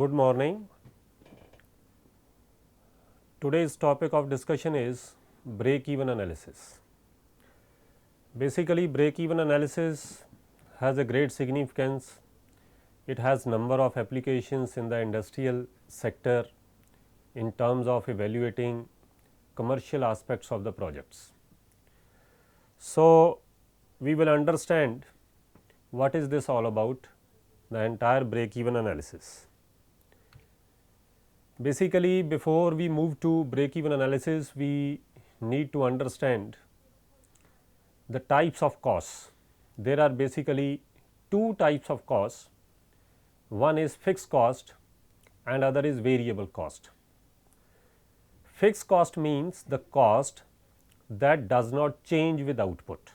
Good morning. Today's topic of discussion is break-even analysis. Basically, break-even analysis has a great significance. It has number of applications in the industrial sector in terms of evaluating commercial aspects of the projects. So, we will understand what is this all about, the entire break-even analysis. Basically, before we move to break-even analysis, we need to understand the types of costs. There are basically two types of costs. One is fixed cost and other is variable cost. Fixed cost means the cost that does not change with output.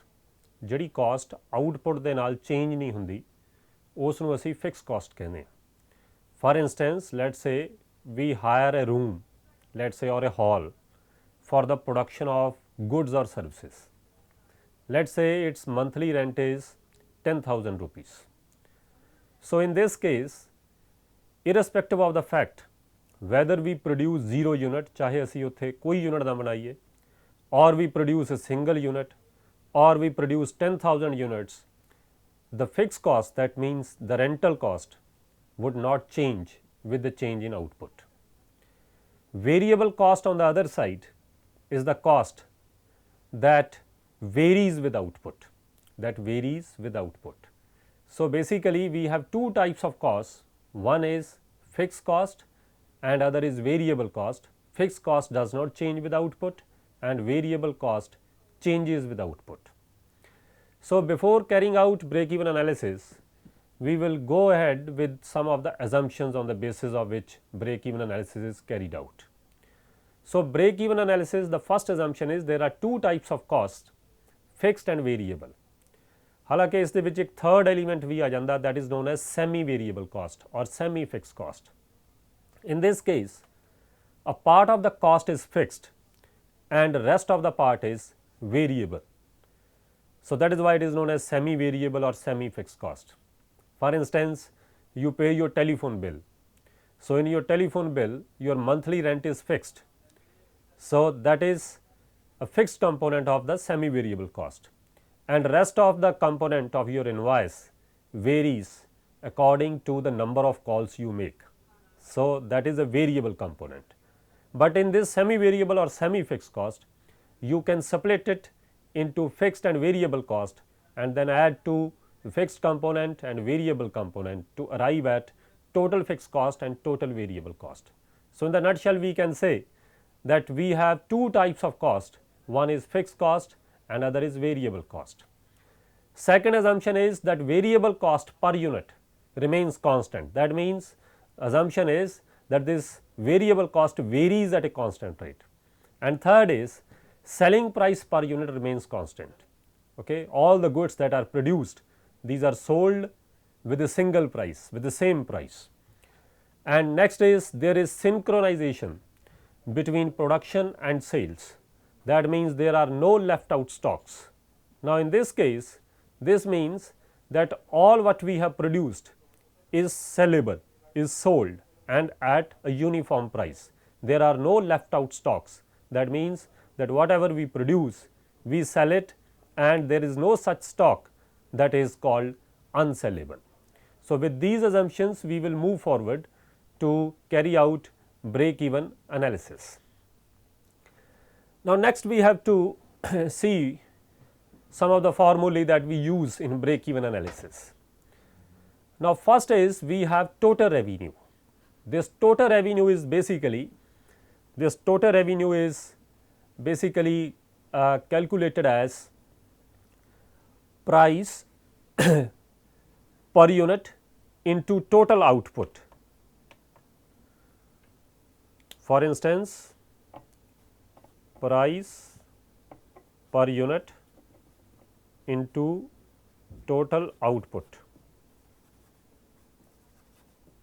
ਜਿਹੜੀ cost output ਦੇ ਨਾਲ change ਨਹੀਂ ਹੁੰਦੀ, ਉਸ ਨੂੰ ਅਸੀਂ fixed cost ਕਹਿੰਦੇ ਹਾਂ. For instance, let's say we hire a room, let's say, or a hall for the production of goods or services. Let's say its monthly rent is 10,000 rupees. So, in this case, irrespective of the fact whether we produce 0 unit, ਚਾਹੇ ਅਸੀਂ ਉੱਥੇ ਕੋਈ unit ਨਾ ਬਣਾਈਏ, or we produce a single unit, or we produce 10,000 units, the fixed cost, that means the rental cost, would not change with the change in output. Variable cost on the other side is the cost that varies with output, So, basically we have two types of costs, one is fixed cost and other is variable cost. Fixed cost does not change with output and variable cost changes with output. So, before carrying out break-even analysis, we will go ahead with some of the assumptions on the basis of which break-even analysis is carried out. So, break-even analysis, the first assumption is there are two types of costs, fixed and variable. ਹਾਲਾਂਕਿ ਇਸ ਦੇ ਵਿੱਚ ਇੱਕ third element ਵੀ ਆ ਜਾਂਦਾ, that is known as semi variable cost or semi fixed cost. In this case, a part of the cost is fixed and rest of the part is variable. So, that is why it is known as semi variable or semi fixed cost. For instance, you pay your telephone bill. So, in your telephone bill, your monthly rent is fixed. So, that is a fixed component of the semi variable cost, and rest of the component of your invoice varies according to the number of calls you make. So, that is a variable component. But in this semi variable or semi fixed cost, you can split it into fixed and variable cost and then add to fixed component and variable component to arrive at total fixed cost and total variable cost. So, in the nutshell, we can say that we have two types of cost, one is fixed cost and other is variable cost. Second assumption is that variable cost per unit remains constant. That means, assumption is that this variable cost varies at a constant rate. And third is selling price per unit remains constant. Okay? All the goods that are produced, these are sold with a single price, with the same price. And next is there is synchronization between production and sales. That means there are no left out stocks. Now, in this case, this means that all what we have produced is sellable, is sold and at a uniform price. There are no left out stocks. That means that whatever we produce, we sell it and there is no such stock that is called unsellable. So, with these assumptions, we will move forward to carry out break-even analysis. Now, next we have to see some of the formulae that we use in break-even analysis. Now, first is we have total revenue. This total revenue is basically calculated as price per unit into total output. For instance, price per unit into total output,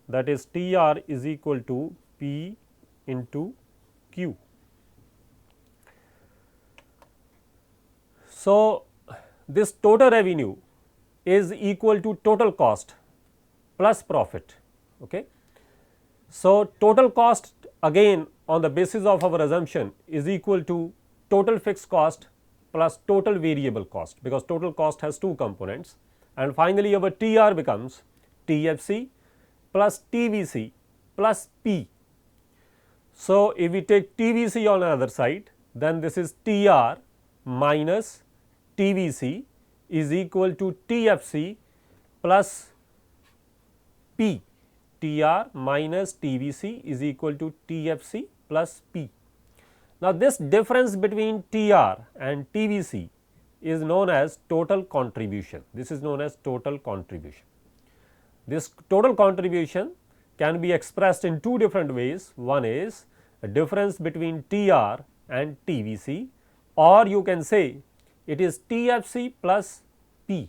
that is TR is equal to P into Q. So, this total revenue is equal to total cost plus profit. Okay. So, total cost again on the basis of our assumption is equal to total fixed cost plus total variable cost, because total cost has two components, and finally our TR becomes TFC plus TVC plus P. So, if we take TVC on the other side, then this is TR minus TVC is equal to TFC plus P. TR minus TVC is equal to TFC plus P. Now, this difference between TR and TVC is known as total contribution. This is known as total contribution. This total contribution can be expressed in two different ways. One is a difference between TR and TVC, or you can say it is TFC plus P.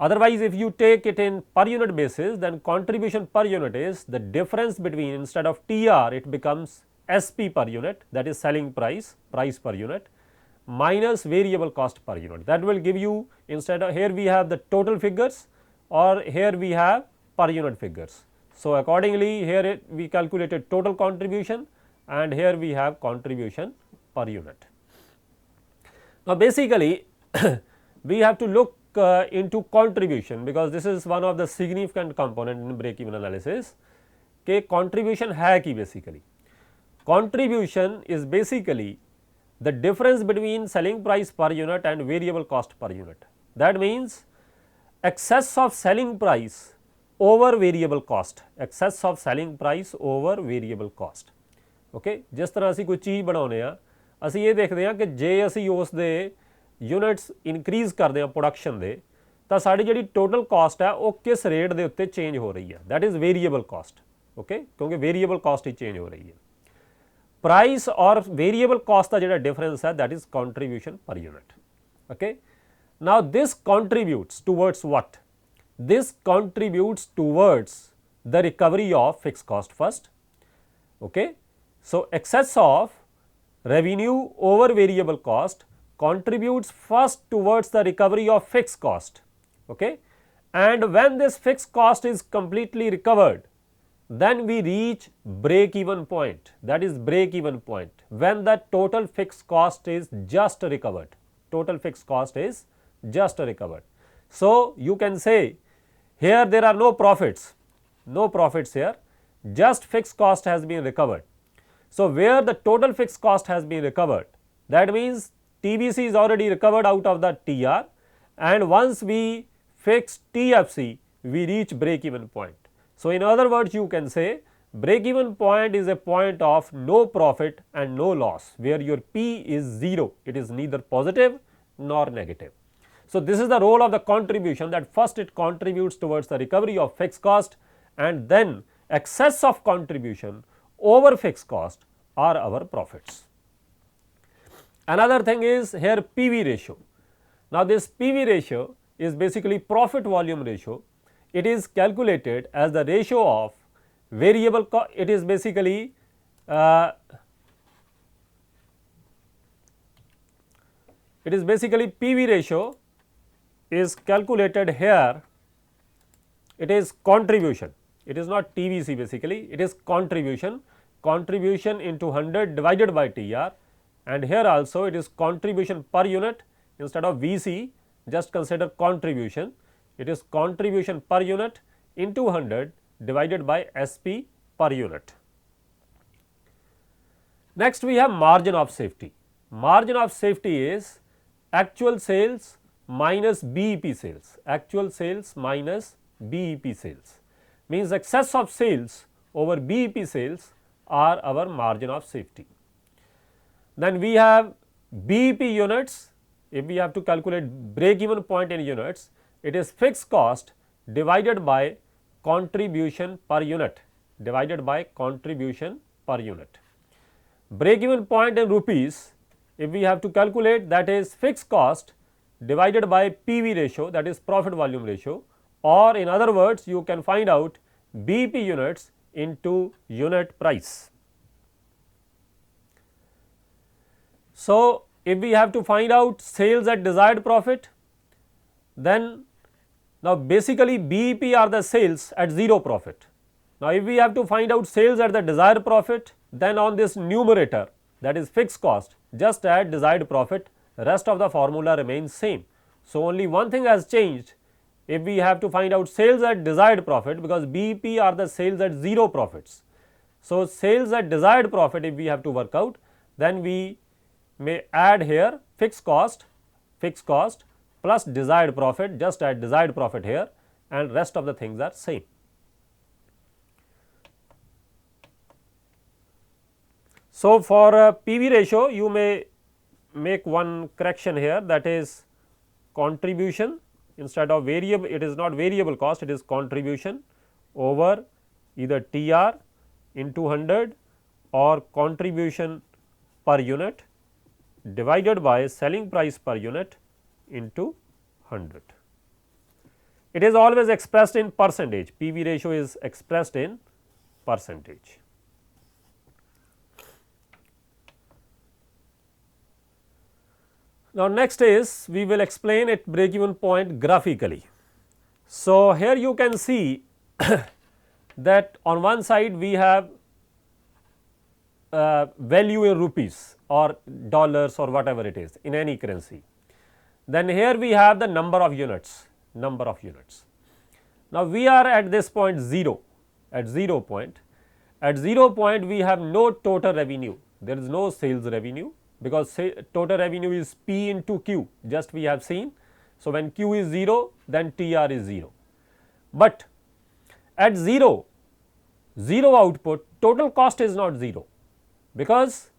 Otherwise, if you take it in per unit basis, then contribution per unit is the difference between, instead of TR it becomes SP per unit, that is selling price, price per unit, minus variable cost per unit. That will give you, instead of here we have the total figures, or here we have per unit figures. So, accordingly here we calculated total contribution, and here we have contribution per unit. Now, basically we have to look into contribution, because this is one of the significant component in break even analysis. कि contribution है कि basically contribution is basically the difference between selling price per unit and variable cost per unit. That means excess of selling price over variable cost, excess of selling price over variable cost. Okay, जिस तरह ਅਸੀਂ ਕੋਈ ਚੀਜ਼ ਬਣਾਉਂਦੇ ਆ, ਅਸੀਂ ਇਹ ਦੇਖਦੇ ਹਾਂ ਕਿ ਜੇ ਅਸੀਂ ਉਸ ਦੇ ਯੂਨਿਟਸ ਇਨਕਰੀਜ਼ ਕਰਦੇ ਹਾਂ ਪ੍ਰੋਡਕਸ਼ਨ ਦੇ, ਤਾਂ ਸਾਡੀ ਜਿਹੜੀ ਟੋਟਲ ਕਾਸਟ ਹੈ ਉਹ ਕਿਸ ਰੇਟ ਦੇ ਉੱਤੇ ਚੇਂਜ ਹੋ ਰਹੀ ਹੈ, that is variable cost. Okay, ਕਿਉਂਕਿ ਵੇਰੀਏਬਲ ਕਾਸਟ ਹੀ ਚੇਂਜ ਹੋ ਰਹੀ ਹੈ. ਪ੍ਰਾਈਸ ਔਰ ਵੇਰੀਏਬਲ ਕਾਸਟ ਦਾ ਜਿਹੜਾ ਡਿਫਰੈਂਸ ਹੈ, that is contribution per unit. Okay, now this contributes towards what? This contributes towards the recovery of fixed cost first. Okay. So, excess of revenue over variable cost contributes first towards the recovery of fixed cost. Okay. And when this fixed cost is completely recovered, then we reach break even point, that is break even point, when the total fixed cost is just recovered, total fixed cost is just recovered. So, you can say here there are no profits, no profits here, just fixed cost has been recovered. So, where the total fixed cost has been recovered, that means TVC is already recovered out of the TR, and once we fix TFC we reach break even point. So, in other words you can say break even point is a point of no profit and no loss, where your P is 0, it is neither positive nor negative. So, this is the role of the contribution, that first it contributes towards the recovery of fixed cost, and then excess of contribution over fixed cost are our profits. Another thing is here PV ratio. Now, this PV ratio is basically profit volume ratio. It is calculated as the ratio of variable cost. It is basically PV ratio is calculated here. It is contribution, it is not TVC basically, it is contribution, contribution into 100 divided by TR, and here also it is contribution per unit. Instead of VC, just consider contribution, it is contribution per unit into 100 divided by SP per unit. Next we have margin of safety. Margin of safety is actual sales minus BEP sales, actual sales minus BEP sales, means excess of sales over BEP sales are our margin of safety. Then we have BEP units. If we have to calculate break even point in units, it is fixed cost divided by contribution per unit, divided by contribution per unit. Break even point in rupees, if we have to calculate, that is fixed cost divided by PV ratio, that is profit volume ratio, or in other words you can find out BEP units into unit price. So, if we have to find out sales at desired profit, then now basically BEP are the sales at 0 profit. Now, if we have to find out sales at the desired profit, then on this numerator, that is fixed cost, just add desired profit, rest of the formula remains same. So, only one thing has changed. If we have to find out sales at desired profit, because BEP are the sales at 0 profits. So, sales at desired profit, if we have to work out, then we may add here fixed cost plus desired profit, just add desired profit here, and rest of the things are same. So, for PV ratio, you may make one correction here, that is contribution, instead of variable, it is not variable cost, it is contribution over either TR into 100 or contribution per unit divided by selling price per unit into 100. It is always expressed in percentage, PV ratio is expressed in percentage. Now, next is we will explain at break even point graphically. So, here you can see that on one side we have value in rupees or dollars or whatever it is in any currency. Then here we have the number of units. Now, we are at this point 0, at 0 point. At 0 point we have no total revenue, there is no sales revenue, because total revenue is P into Q, just we have seen. So, when Q is 0, then TR is 0. But at 0 output, total cost is not 0, because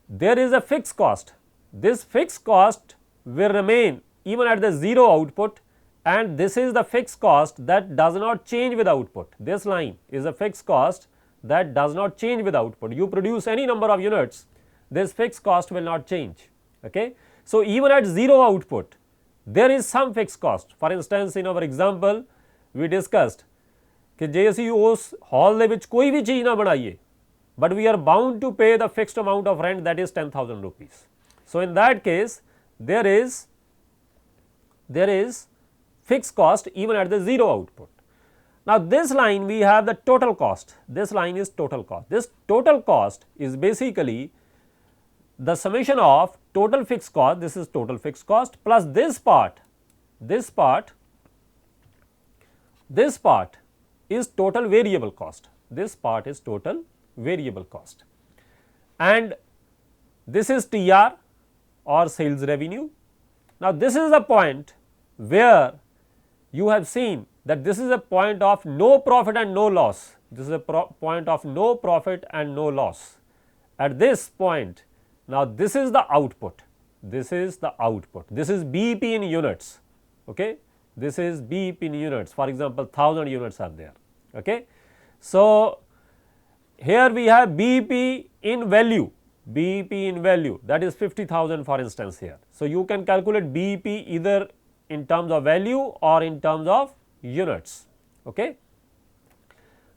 there is a fixed cost. This fixed cost will remain even at the 0 output, and this is the fixed cost that does not change with output. This line is a fixed cost that does not change with output. You produce any number of units, this fixed cost will not change. Okay? So, even at 0 output, there is some fixed cost. For instance, in our example, we discussed कि जे असी उस hall दे विच कोई भी चीज़ ना बनाइए, but we are bound to pay the fixed amount of rent, that is 10,000 rupees. So, in that case, there is fixed cost even at the 0 output. Now, this line we have the total cost, this line is total cost. This total cost is basically the summation of total fixed cost, this is total fixed cost, plus this part is total variable cost, this part is total variable cost, and this is TR or sales revenue. Now, this is the point where you have seen that this is a point of no profit and no loss, this is a point of no profit and no loss. At this point, now this is the output, this is BEP in units, okay? This is BEP in units, for example 1000 units are there. Okay? So, here we have BEP in value, that is 50,000 for instance here. So, you can calculate BEP either in terms of value or in terms of units. Okay?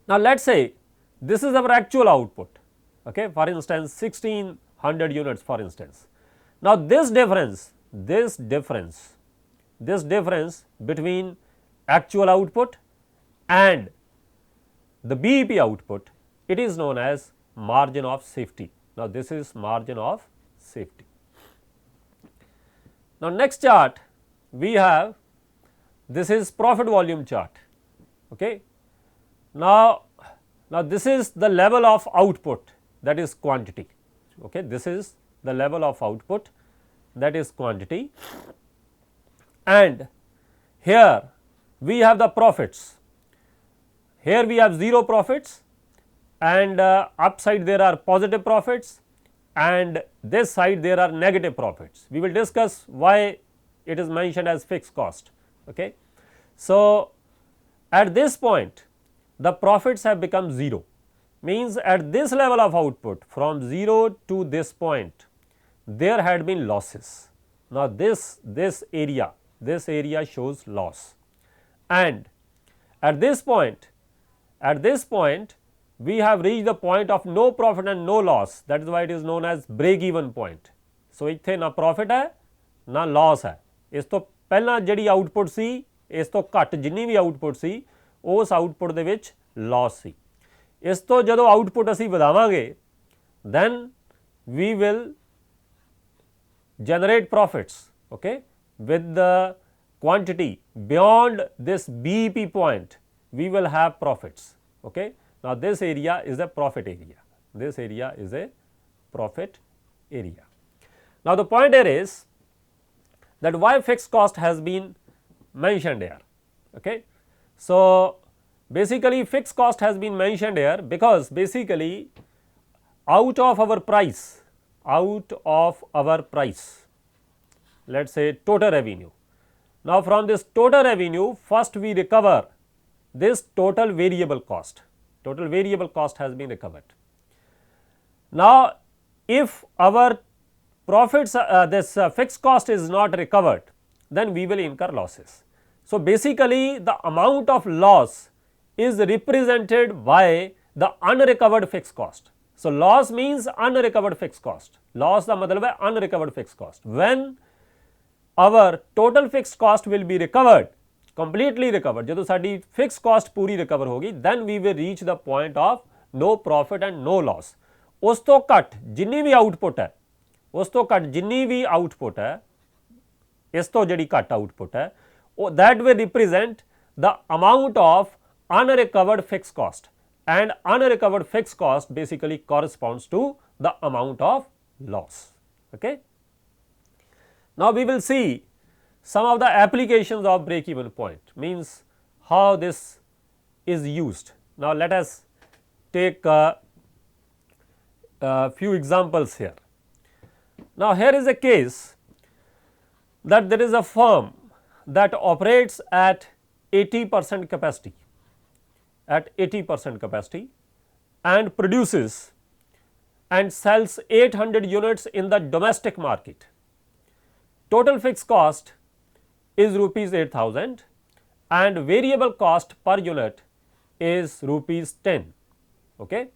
Now, let us say this is our actual output, okay? For instance 1600 units for instance. Now, this difference between actual output and the BEP output, it is known as margin of safety. Now, this is margin of safety. Now, next chart we have, this is profit volume chart. Okay. Now, this is the level of output, that is quantity. Okay. This is the level of output, that is quantity, and here we have the profits. Here we have 0 profits, and upside there are positive profits, and this side there are negative profits. We will discuss why it is mentioned as fixed cost. Okay. So, at this point the profits have become 0, means at this level of output from 0 to this point there had been losses. Now, this area shows loss, and at this point we have reached the point of no profit and no loss, that is why it is known as break even point. So, इत्थे ना profit है ना loss है, इस तो पहला जिहड़ी output सी इस तो घट जिन्नी भी output सी उस output दे विच loss ਸੀ। ਇਸ ਤੋਂ ਜਦੋਂ output ਅਸੀਂ ਵਧਾਵਾਂਗੇ then we will generate profits, okay, with the quantity beyond this BEP point we will have profits, okay. Now this area is a profit area, this area is a profit area. Now the point here is that why fixed cost has been mentioned here, okay. So basically fixed cost has been mentioned here because basically out of our price, let us say total revenue. Now from this total revenue first we recover this total variable cost has been recovered. Now if our profits this fixed cost is not recovered then we will incur losses. So basically the amount of loss is represented by the unrecovered fixed cost. So loss means unrecovered fixed cost, loss का मतलब है unrecovered fixed cost. When our total fixed cost will be recovered, completely recovered, जब sari fixed cost पूरी recover होगी then we will reach the point of no profit and no loss. उस तो cut जिन्नी भी output है, उस तो कट जिन्नी भी output है, इस तो जड़ी कट output है, that will represent the amount of unrecovered fixed cost, and unrecovered fixed cost basically corresponds to the amount of loss, okay. Now we will see some of the applications of break even point, means how this is used. Now let us take a few examples here. Now here is a case that there is a firm that operates at 80% capacity, and produces and sells 800 units in the domestic market. Total fixed cost is rupees 8,000 and variable cost per unit is rupees 10, okay.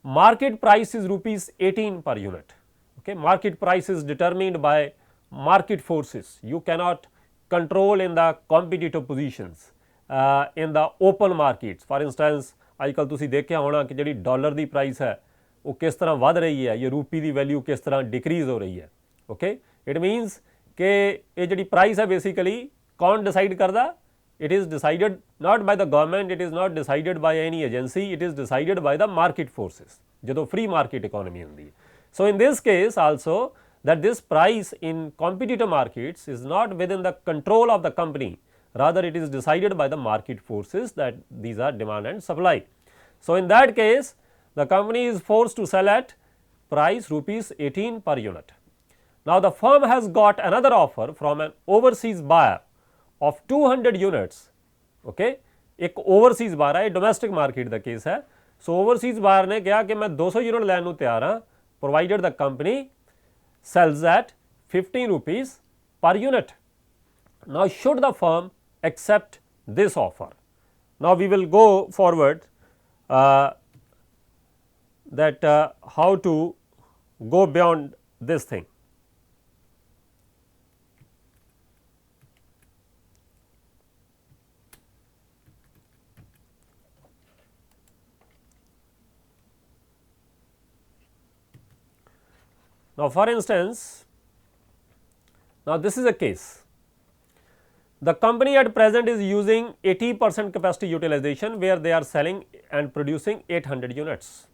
Market price is rupees 18 per unit, okay. Market price is determined by market forces, you cannot control in the competitive positions in the open markets. For instance आजकल तुसी देखिया होना कि जी dollar की price है वो किस तरह वध रही है, ये रूपी की वैल्यू किस तरह डिक्रीज हो रही है, ओके. इट मीनस कि ये जी प्राइस है बेसिकली कौन डिसाइड करता, it is decided not by the government, it is not decided by any agency, it is decided by the market forces जदों free market economy होंदी है. So in this case also that this price in competitive markets is not within the control of the company, rather it is decided by the market forces, that these are demand and supply. So in that case the company is forced to sell at price rupees 18 per unit. Now the firm has got another offer from an overseas buyer of 200 units, okay. एक overseas buyer है, domestic market का case है. So overseas buyer ने कहा कि मैं 200 unit लैन नूं तैयार हाँ, provided the company sells at 15 rupees per unit. Now should the firm accept this offer? Now we will go forward that how to go beyond this thing. Now for instance, now this is a case, the company at present is using 80% capacity utilization where they are selling and producing 800 units.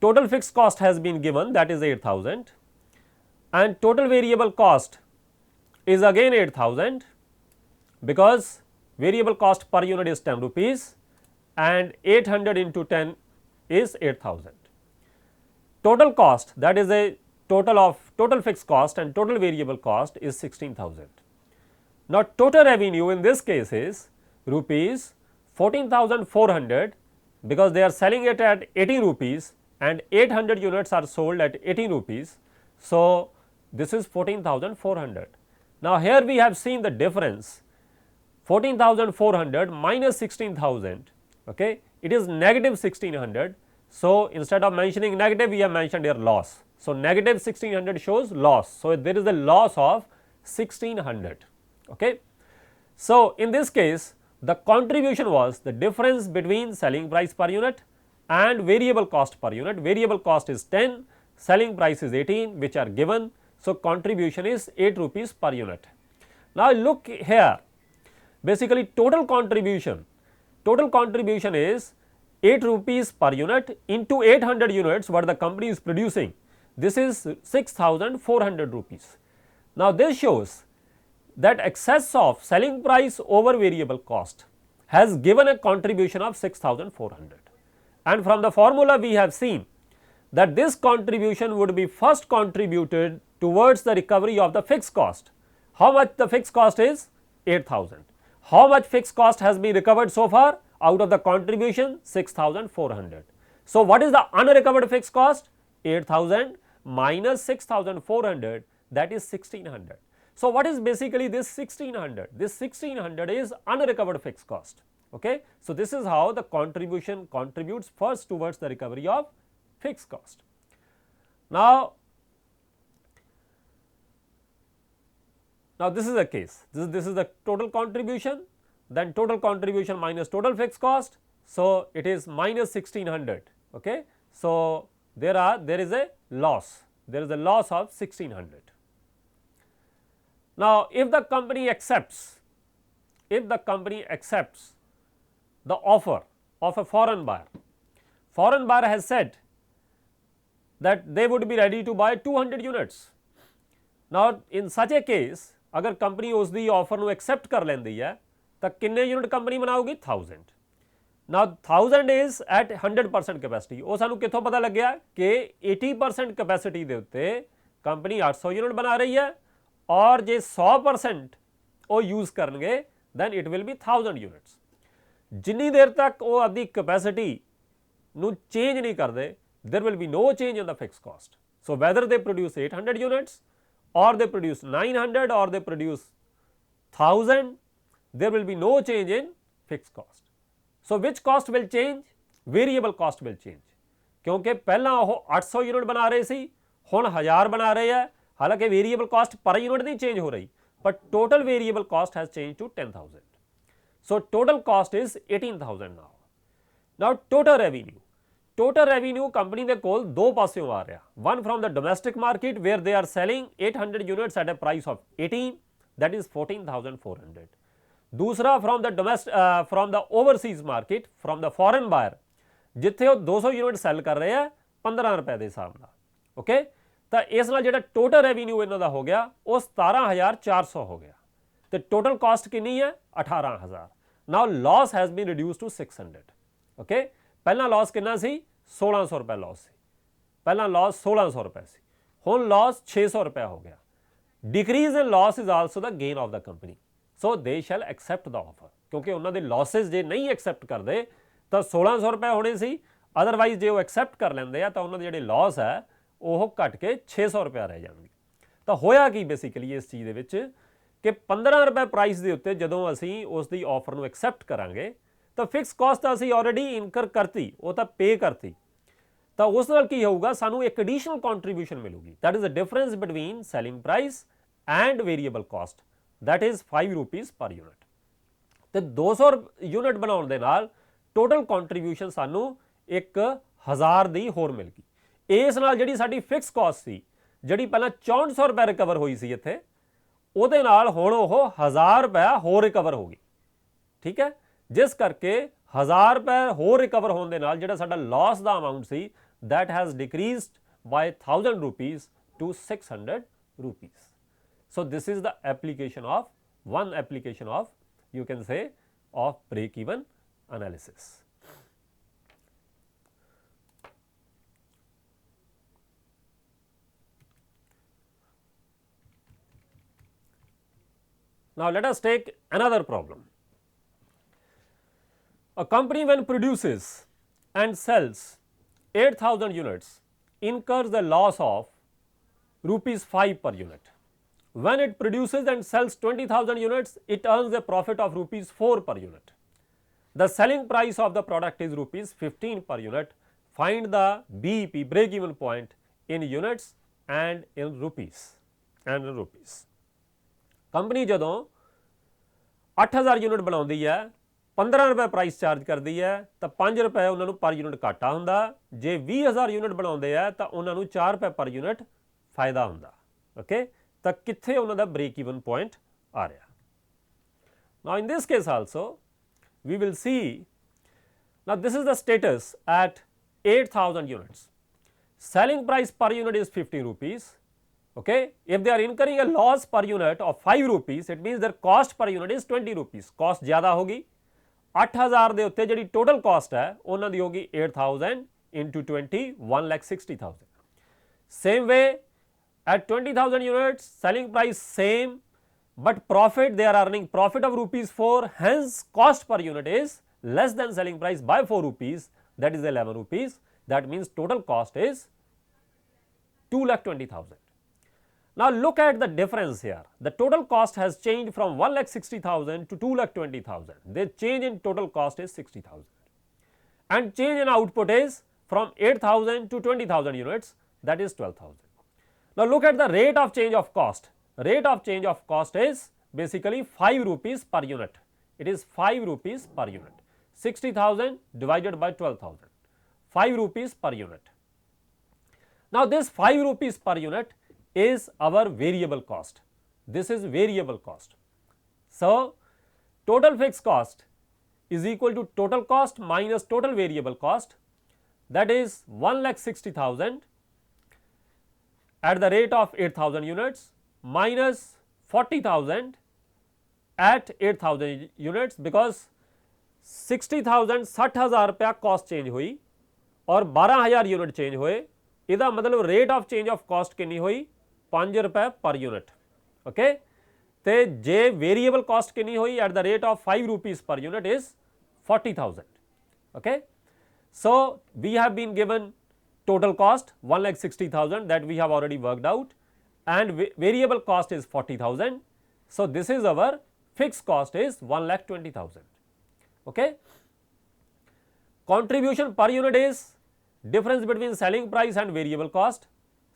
Total fixed cost has been given, that is 8,000, and total variable cost is again 8,000 because variable cost per unit is 10 rupees and 800 into 10 is 8,000. Total cost, that is a total of total fixed cost and total variable cost is 16,000. Now total revenue in this case is rupees 14,400 because they are selling it at 18 rupees and 800 units are sold at 18 rupees. So this is 14,400. Now here we have seen the difference, 14,400 minus 16,000, okay, it is negative 1,600. So instead of mentioning negative we have mentioned here loss. So negative 1,600 shows loss. So there is a loss of 1,600, okay. So in this case the contribution was the difference between selling price per unit and variable cost per unit. Variable cost is 10, selling price is 18, which are given. So, contribution is 8 rupees per unit. Now, look here, basically total contribution is 8 rupees per unit into 800 units what the company is producing. This is 6,400 rupees. Now, this shows that excess of selling price over variable cost has given a contribution of 6,400, and from the formula we have seen that this contribution would be first contributed towards the recovery of the fixed cost. How much the fixed cost is? 8,000. How much fixed cost has been recovered so far? Out of the contribution 6,400. So, what is the unrecovered fixed cost? 8,000 minus 6,400, that is 1,600. So, what is basically this 1,600? This 1,600 is unrecovered fixed cost. Okay? So, this is how the contribution contributes first towards the recovery of fixed cost. Now this is the case, this is the total contribution, then total contribution minus total fixed cost. So, it is minus 1,600. Okay? So, there is a loss of 1,600. Now, if the company accepts the offer of a foreign buyer has said that they would be ready to buy 200 units. Now, in such a case, अगर company उसकी offer ਨੂੰ accept कर ਲੈਂਦੀ है ਤਾਂ किन्ने unit company बनाऊगी? 1000. Now 1000 is at 100% capacity. ਉਹ ਸਾਨੂੰ ਕਿੱਥੋਂ ਪਤਾ ਲੱਗਿਆ कि 80% कैपेसिटी ਦੇ ਉੱਤੇ कंपनी 800 यूनिट बना रही है और ਜੇ 100% ਉਹ यूज़ ਕਰਨਗੇ then it will be 1000 units. ਜਿੰਨੀ ਦੇਰ ਤੱਕ ਉਹ ਆਪਣੀ कैपेसिटी ਨੂੰ ਚੇਂਜ ਨਹੀਂ ਕਰਦੇ there will be no change in the fixed cost. So whether they produce 800 units or they produce 900 or they produce 1000, there will be no change in fixed cost. So which cost will change? Variable cost will change. क्योंकि पहला वो 800 unit बना रहे सी, हुण 1000 बना रहे हैं. हालांकि वेरिएबल कॉस्ट पर यूनिट नहीं चेंज हो रही, but total variable cost has changed to 10,000. So total cost is 18,000 now. Now total revenue. Total revenue company ਦੇ ਕੋਲ ਦੋ ਪਾਸਿਓਂ ਆ ਰਿਹਾ. One from the domestic market where they are selling 800 units at a price of 18, that is 14,400. दूसरा from the overseas market, from the foreign buyer, ਜਿੱਥੇ ਉਹ 200 unit cell ਕਰ ਰਹੇ ਆ 15 ਰੁਪਏ ਦੇ ਹਿਸਾਬ ਨਾਲ. ਓਕੇ, ਤਾਂ ਇਸ ਨਾਲ ਜਿਹੜਾ ਟੋਟਲ ਰੈਵਨਿਊ ਇਹਨਾਂ ਦਾ ਹੋ ਗਿਆ ਉਹ 17,400 ਹੋ ਗਿਆ ਤੇ ਟੋਟਲ ਕਾਸਟ ਕਿੰਨੀ ਹੈ? 18,000. Now loss has been reduce to 600. Okay, ਪਹਿਲਾਂ ਲਾਸ ਕਿੰਨਾ ਸੀ? 1600 ਰੁਪਏ ਲਾਸ ਸੀ. ਪਹਿਲਾਂ ਲਾਸ 1600 ਰੁਪਏ ਸੀ, ਹੁਣ ਲਾਸ 600 ਰੁਪਏ ਹੋ ਗਿਆ. Decrease in loss is also the gain of the company. So they shall accept the offer, ਕਿਉਂਕਿ ਉਹਨਾਂ ਦੇ ਲਾਸਿਸ ਜੇ ਨਹੀਂ ਐਕਸੈਪਟ ਕਰਦੇ ਤਾਂ 1600 ਰੁਪਏ ਹੋਣੇ ਸੀ, ਅਦਰਵਾਈਜ਼ ਜੇ ਉਹ ਐਕਸੈਪਟ ਕਰ ਲੈਂਦੇ ਆ ਤਾਂ ਉਹਨਾਂ ਦੇ ਜਿਹੜੇ ਲਾਸ ਹੈ ਉਹ ਘਟ ਕੇ 600 ਰੁਪਏ ਰਹਿ ਜਾਣਗੇ. ਤਾਂ ਹੋਇਆ ਕੀ ਬੇਸਿਕਲੀ ਇਸ ਚੀਜ਼ ਦੇ ਵਿੱਚ ਕਿ 15 ਰੁਪਏ ਪ੍ਰਾਈਸ ਦੇ ਉੱਤੇ ਜਦੋਂ ਅਸੀਂ ਉਸ ਦੀ ਆਫਰ ਨੂੰ ਐਕਸੈਪਟ ਕਰਾਂਗੇ ਤਾਂ ਫਿਕਸ ਕਾਸਟ ਤਾਂ ਅਸੀਂ ਆਲਰੇਡੀ ਇਨਕਰ ਕਰਤੀ, ਉਹ ਤਾਂ ਪੇ ਕਰਤੀ, ਤਾਂ ਉਸ ਨਾਲ ਕੀ ਹੋਊਗਾ? ਸਾਨੂੰ ਇੱਕ ਐਡੀਸ਼ਨਲ ਕੰਟਰੀਬਿਊਸ਼ਨ ਮਿਲੂਗੀ. That is the difference between selling price and variable cost, that is 5 rupees per unit. ਤੇ 200 ਯੂਨਿਟ ਬਣਾਉਣ ਦੇ ਨਾਲ ਟੋਟਲ ਕੰਟਰੀਬਿਊਸ਼ਨ ਸਾਨੂੰ 1000 ਦੀ ਹੋਰ ਮਿਲ ਗਈ. ਇਸ ਨਾਲ ਜਿਹੜੀ ਸਾਡੀ ਫਿਕਸ ਕਾਸਟ ਸੀ, ਜਿਹੜੀ ਪਹਿਲਾਂ 6400 ਰੁਪਏ ਰਿਕਵਰ ਹੋਈ ਸੀ ਇੱਥੇ, ਉਹਦੇ ਨਾਲ ਹੁਣ ਉਹ 1000 ਰੁਪਏ ਹੋਰ ਰਿਕਵਰ ਹੋ ਗਈ. ਠੀਕ ਹੈ, ਜਿਸ ਕਰਕੇ 1000 ਰੁਪਏ ਹੋਰ ਰਿਕਵਰ ਹੋਣ ਦੇ ਨਾਲ ਜਿਹੜਾ ਸਾਡਾ ਲਾਸ ਦਾ ਅਮਾਊਂਟ ਸੀ that has decreased by 1000 rupees to 600 rupees. So this is the application of one application of, you can say, of break even analysis. Now let us take another problem. A company when produces and sells 8,000 units incurs the loss of rupees 5 per unit. When it produces and sells 20,000 units, it earns a profit of rupees 4 per unit. The selling price of the product is rupees 15 per unit. Find the BEP, break even point, in units and in rupees. Company ਜਦੋਂ 8000 unit ਬਣਾਉਂਦੀ ਹੈ 15 ਰੁਪਏ price charge ਕਰਦੀ ਹੈ ਤਾਂ 5 ਰੁਪਏ ਉਹਨਾਂ ਨੂੰ ਪਰ ਯੂਨਿਟ ਘਾਟਾ ਹੁੰਦਾ। ਜੇ 20,000 ਯੂਨਿਟ ਬਣਾਉਂਦੇ ਆ ਤਾਂ ਉਹਨਾਂ ਨੂੰ 4 ਰੁਪਏ ਪਰ ਯੂਨਿਟ ਫਾਇਦਾ ਹੁੰਦਾ। ਓਕੇ, ਤਾਂ ਕਿੱਥੇ ਉਹਨਾਂ ਦਾ ਬ੍ਰੇਕ ਈਵਨ ਪੁਆਇੰਟ ਆ ਰਿਹਾ। Now in this case also we will see, now this is the status at 8,000 units. Selling price per unit is 50 rupees. Okay, if they are incurring a loss per unit of 5 rupees, it means their cost per unit is 20 rupees. Cost ज़्यादा होगी। 8,000 ਦੇ ਉੱਤੇ ਜਿਹੜੀ total cost ਹੈ ਉਹਨਾਂ ਦੀ ਹੋਗੀ 8,000 into 20, 1,60,000. Same way at 20,000 units, selling price same, but profit they are earning profit of rupees 4, hence cost per unit is less than selling price by 4 rupees, that is 11 rupees. That means total cost is 2,20,000. Now look at the difference here. The total cost has changed from 1,60,000 to 2,20,000. The change in total cost is 60,000, and change in output is from 8,000 to 20,000 units, that is 12,000. Now look at the rate of change of cost. Rate of change of cost is basically 5 rupees per unit. It is 5 rupees per unit. 60,000 divided by 12,000. 5 rupees per unit. Now this 5 rupees per unit is our variable cost. This is variable cost. So total fixed cost is equal to total cost minus total variable cost, that is 1,60,000 at the rate of 8,000 units minus 40,000 at 8,000 units, because 60,000 60,000 रुपया cost change हुई और 12,000 unit change होए, इहदा मतलब rate of change of cost कितनी हुई 5 रुपए per unit. Okay, तो जे वेरिएबल कॉस्ट कितनी हुई at the rate of 5 rupees per unit is 40,000। Okay, so we have been given total cost 1,60,000 that we have already worked out, and variable cost is 40,000. So this is our fixed cost is 1,20,000. Okay, contribution per unit is difference between selling price and variable cost.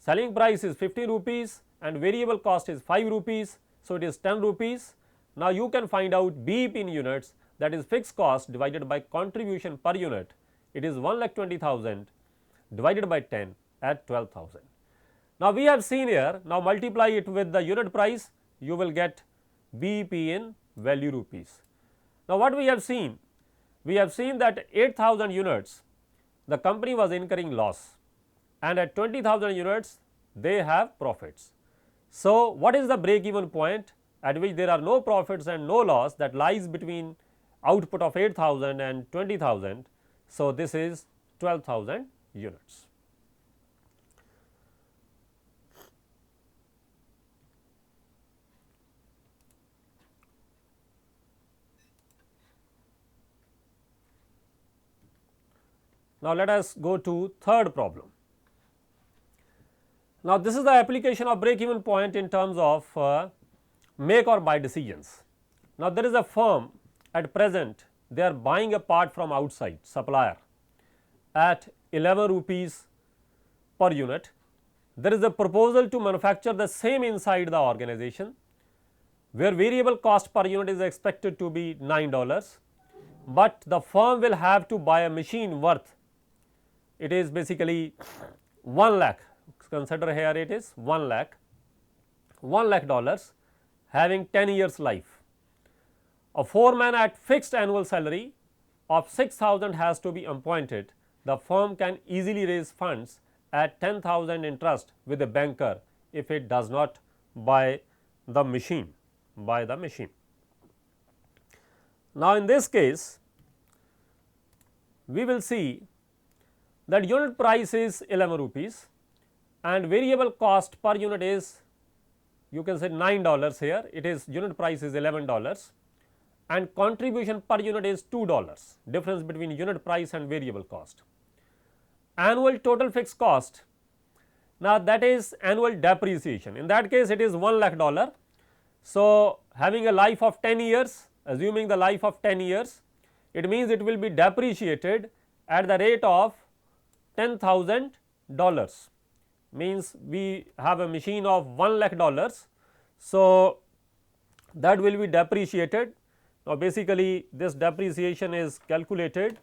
Selling price is 50 rupees and variable cost is 5 rupees, so it is 10 rupees. Now you can find out BEP in units, that is fixed cost divided by contribution per unit. It is 1,20,000 divided by 10 at 12,000. Now we have seen here, now multiply it with the unit price, you will get BEP in value rupees. Now what we have seen? We have seen that 8,000 units the company was incurring loss, and at 20,000 units they have profits. So what is the break even point at which there are no profits and no loss, that lies between output of 8,000 and 20,000. So this is 12,000 units. Now let us go to third problem. Now this is the application of break even point in terms of make or buy decisions. Now there is a firm at present, they are buying a part from outside supplier at 11 rupees per unit. There is a proposal to manufacture the same inside the organization, where variable cost per unit is expected to be $9, but the firm will have to buy a machine worth, it is basically 1 lakh, consider here it is 1 lakh, $1 lakh having 10 years life. A foreman at fixed annual salary of 6,000 has to be appointed. The firm can easily raise funds at 10,000 interest with a banker if it does not buy the machine. Now in this case we will see that unit price is 11 rupees and variable cost per unit is, you can say $9 here, it is unit price is $11 and contribution per unit is $2, difference between unit price and variable cost. Annual total fixed cost, now that is annual depreciation, in that case it is $1 lakh. So having a life of 10 years, assuming the life of 10 years, it means it will be depreciated at the rate of $10,000, means we have a machine of $1 lakh, so that will be depreciated Now, basically this depreciation is calculated